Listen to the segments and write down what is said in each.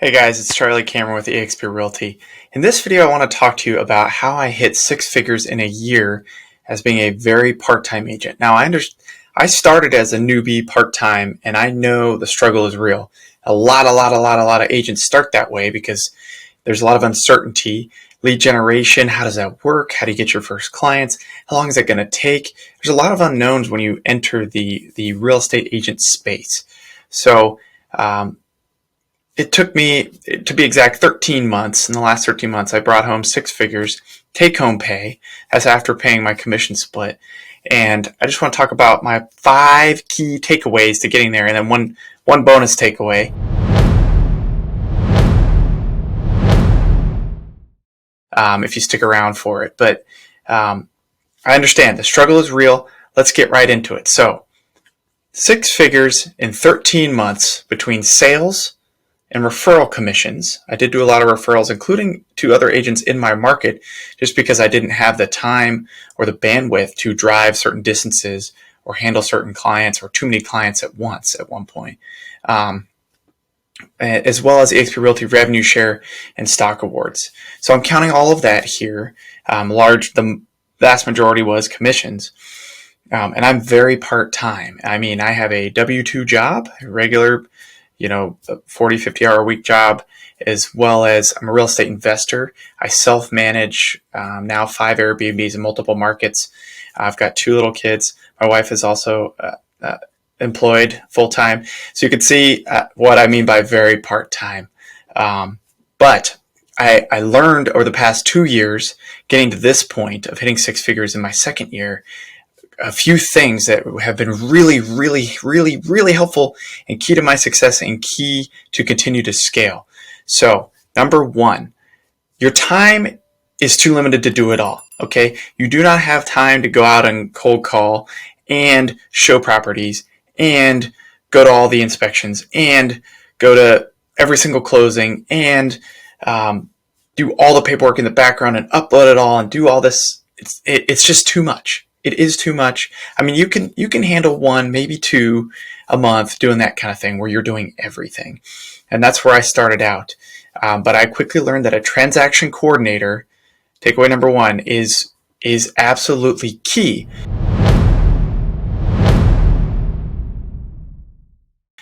Hey guys, it's Charlie Cameron with eXp Realty. In this video, I want to talk to you about how I hit six figures in a year as being a very part-time agent. Now, I started as a newbie part-time, and I know the struggle is real. A lot of agents start that way because there's a lot of uncertainty. Lead generation, how does that work? How do you get your first clients? How long is that going to take? There's a lot of unknowns when you enter the real estate agent space. So, it took me, to be exact, 13 months. In the last 13 months, I brought home six figures, take-home pay, as after paying my commission split. And I just want to talk about my 5 key takeaways to getting there, and then one bonus takeaway. If you stick around for it. But I understand the struggle is real. Let's get right into it. So, 6 figures in 13 months between sales and referral commissions. I did do a lot of referrals, including to other agents in my market, just because I didn't have the time or the bandwidth to drive certain distances or handle certain clients or too many clients at once at one point. As well as eXp Realty revenue share and stock awards. So I'm counting all of that here. The vast majority was commissions. And I'm very part-time. I mean, I have a W-2 job, a regular 40, 50-hour a week job, as well as I'm a real estate investor. I self-manage now 5 Airbnbs in multiple markets. I've got 2 little kids. My wife is also employed full-time. So you can see what I mean by very part-time. But I learned over the past 2 years, getting to this point of hitting 6 figures in my second year, a few things that have been really helpful and key to my success and key to continue to scale. So, number 1, your time is too limited to do it all, okay? You do not have time to go out and cold call and show properties and go to all the inspections and go to every single closing and do all the paperwork in the background and upload it all and do all this. It's just too much. It is too much. I mean, you can handle 1, maybe 2 a month doing that kind of thing where you're doing everything. And that's where I started out. But I quickly learned that a transaction coordinator, takeaway number 1, is absolutely key.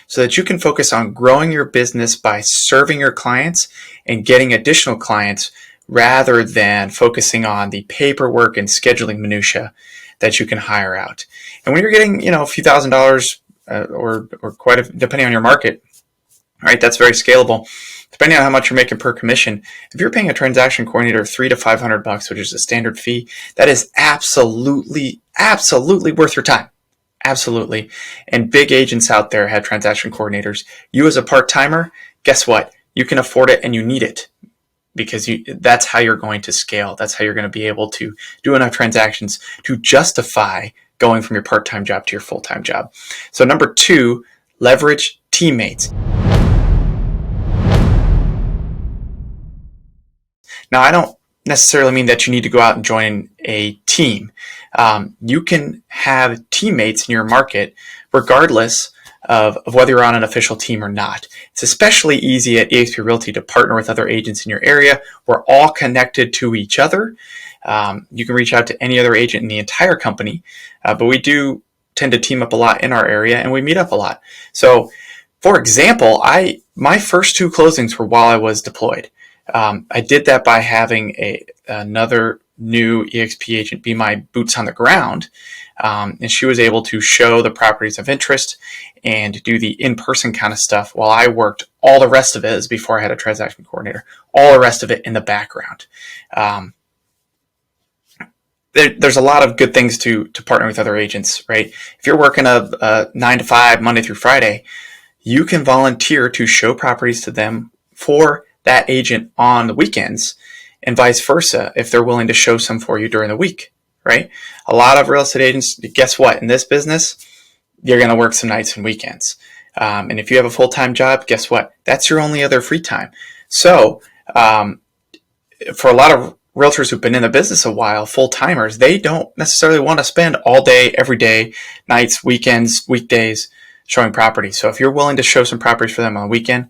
So that you can focus on growing your business by serving your clients and getting additional clients rather than focusing on the paperwork and scheduling minutia that you can hire out. And when you're getting, a few $1,000s or quite depending on your market, right? That's very scalable. Depending on how much you're making per commission, if you're paying a transaction coordinator $300 to $500, which is a standard fee, that is absolutely worth your time. Absolutely. And big agents out there have transaction coordinators. You as a part-timer, guess what? You can afford it and you need it. Because that's how you're going to scale. That's how you're going to be able to do enough transactions to justify going from your part-time job to your full-time job. So number 2, leverage teammates. Now, I don't necessarily mean that you need to go out and join a team. You can have teammates in your market regardless of whether you're on an official team or not. It's especially easy at eXp Realty to partner with other agents in your area. We're all connected to each other. You can reach out to any other agent in the entire company, but we do tend to team up a lot in our area and we meet up a lot. So, for example, my first 2 closings were while I was deployed. I did that by having another new eXp agent be my boots on the ground. And she was able to show the properties of interest and do the in-person kind of stuff while I worked all the rest of it as before I had a transaction coordinator, all the rest of it in the background. There's a lot of good things to partner with other agents, right? If you're working a 9 to 5, Monday through Friday, you can volunteer to show properties to them for that agent on the weekends and vice versa if they're willing to show some for you during the week. Right? A lot of real estate agents, guess what? In this business, you're going to work some nights and weekends. And if you have a full-time job, guess what? That's your only other free time. So for a lot of realtors who've been in the business a while, full-timers, they don't necessarily want to spend all day, every day, nights, weekends, weekdays showing properties. So if you're willing to show some properties for them on the weekend,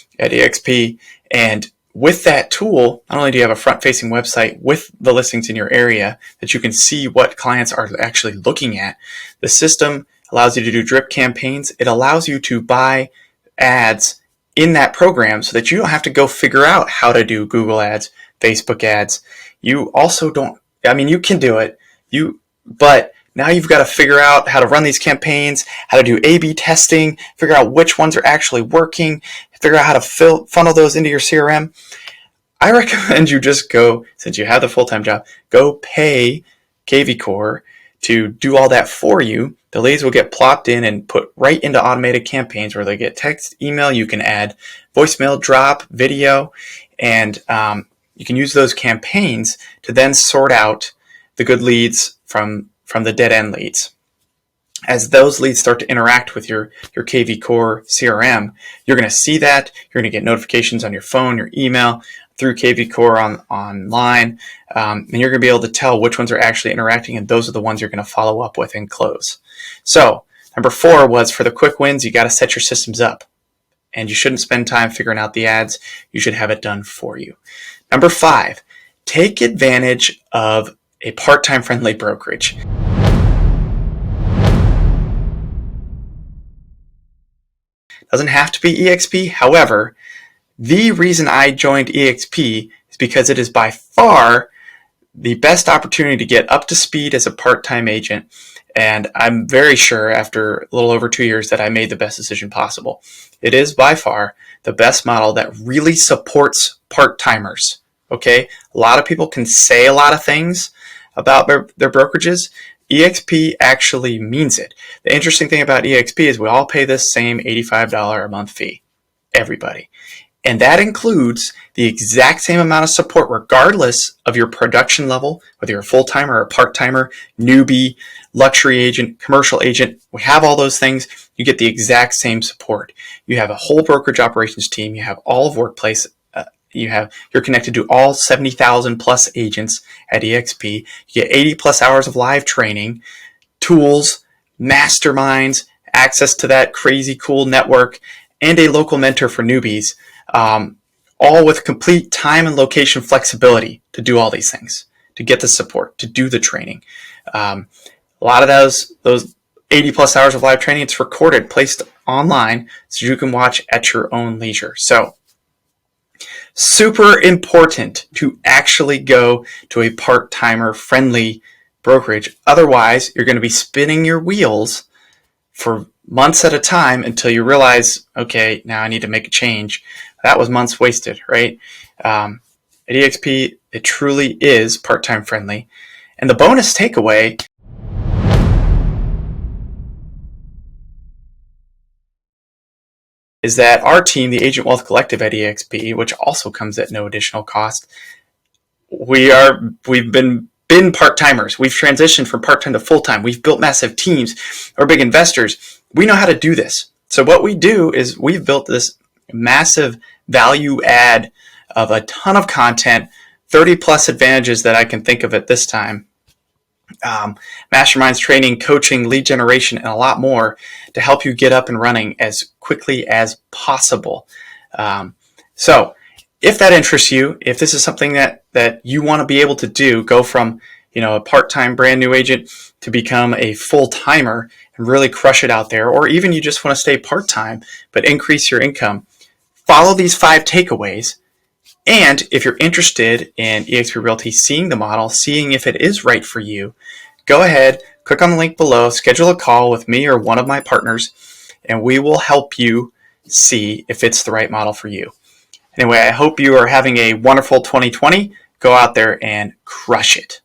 at eXp. And with that tool, not only do you have a front-facing website with the listings in your area that you can see what clients are actually looking at, the system allows you to do drip campaigns. It allows you to buy ads in that program so that you don't have to go figure out how to do Google ads, Facebook ads. You also don't, I mean, you can do it, but now you've got to figure out how to run these campaigns, how to do A/B testing, figure out which ones are actually working, figure out how to funnel those into your CRM. I recommend you just go, since you have the full-time job, go pay ǩģīcīcī to do all that for you. The leads will get plopped in and put right into automated campaigns where they get text, email. You can add voicemail, drop, video, and you can use those campaigns to then sort out the good leads from the dead-end leads. As those leads start to interact with your ǩģīcīcī CRM, you're going to see that. You're going to get notifications on your phone, your email, through ǩģīcīcī online, and you're going to be able to tell which ones are actually interacting, and those are the ones you're going to follow up with and close. So, number 4 was, for the quick wins, you got to set your systems up. And you shouldn't spend time figuring out the ads. You should have it done for you. Number 5, take advantage of a part-time friendly brokerage. Doesn't have to be eXp. However, the reason I joined eXp is because it is by far the best opportunity to get up to speed as a part-time agent. And I'm very sure after a little over 2 years that I made the best decision possible. It is by far the best model that really supports part-timers. Okay, a lot of people can say a lot of things about their brokerages. eXp actually means it. The interesting thing about eXp is we all pay this same $85 a month fee. Everybody. And that includes the exact same amount of support regardless of your production level, whether you're a full-timer or a part-timer, newbie, luxury agent, commercial agent. We have all those things. You get the exact same support. You have a whole brokerage operations team. You have all of workplace. You're connected to all 70,000 plus agents at eXp. You get 80 plus hours of live training, tools, masterminds, access to that crazy cool network, and a local mentor for newbies. All with complete time and location flexibility to do all these things, to get the support, to do the training. A lot of those 80 plus hours of live training, it's recorded, placed online so you can watch at your own leisure. So super important to actually go to a part-timer friendly brokerage. Otherwise, you're going to be spinning your wheels for months at a time until you realize, okay, now I need to make a change. That was months wasted, right? At eXp, it truly is part-time friendly. And the bonus takeaway is that our team, the Agent Wealth Collective at eXp, which also comes at no additional cost, we've been part-timers. We've transitioned from part-time to full-time. We've built massive teams. We're big investors. We know how to do this. So what we do is we've built this massive value add of a ton of content, 30 plus advantages that I can think of at this time. Masterminds, training, coaching, lead generation, and a lot more to help you get up and running as quickly as possible. So if that interests you, if this is something that you want to be able to do, go from a part-time brand new agent to become a full-timer and really crush it out there, or even you just want to stay part-time but increase your income, follow these 5 takeaways. And if you're interested in eXp Realty, seeing the model, seeing if it is right for you, go ahead, click on the link below, schedule a call with me or one of my partners, and we will help you see if it's the right model for you. Anyway, I hope you are having a wonderful 2020. Go out there and crush it.